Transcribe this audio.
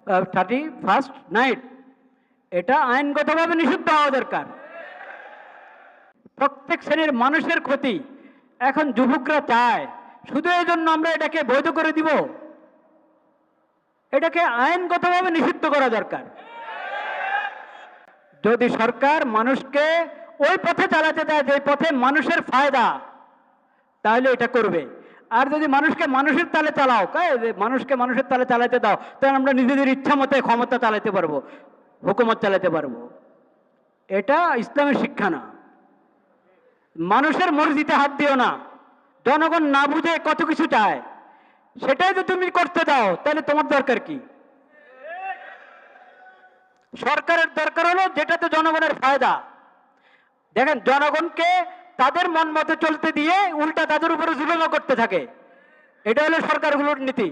31st night, এটা আইনগতভাবে নিষিদ্ধ হওয়া দরকার। প্রত্যেক শ্রেণীর মানুষের ক্ষতি এখন যুবকরা চায়, শুধু এই জন্য আমরা এটাকে বৈধ করে দিব? এটাকে আইনগতভাবে নিষিদ্ধ করা দরকার। যদি সরকার মানুষকে ওই পথে চালাতে দেয় যে পথে মানুষের ফায়দা, তাহলে এটা করবে। আর যদি মানুষকে মানুষের তালে চালাও, মানুষকে মানুষের তালে চালাতে দাও, তাহলে আমরা নিজেদের ইচ্ছা মতে ক্ষমতা চালাতে পারবো, হুকুমত চালাতে পারবো। এটা ইসলামের শিক্ষা না। মানুষের মর্জিতে হাত দিও না। জনগণ না বুঝে কত কিছু চায়, সেটাই যদি তুমি করতে দাও, তাহলে তোমার দরকার কি? সরকারের দরকার হলো যেটাতে জনগণের ফায়দা। দেখেন, জনগণকে তাদের মন মতো চলতে দিয়ে উল্টা তাদের উপরে জুলুমও করতে থাকে। এটা হলো সরকারগুলোর নীতি।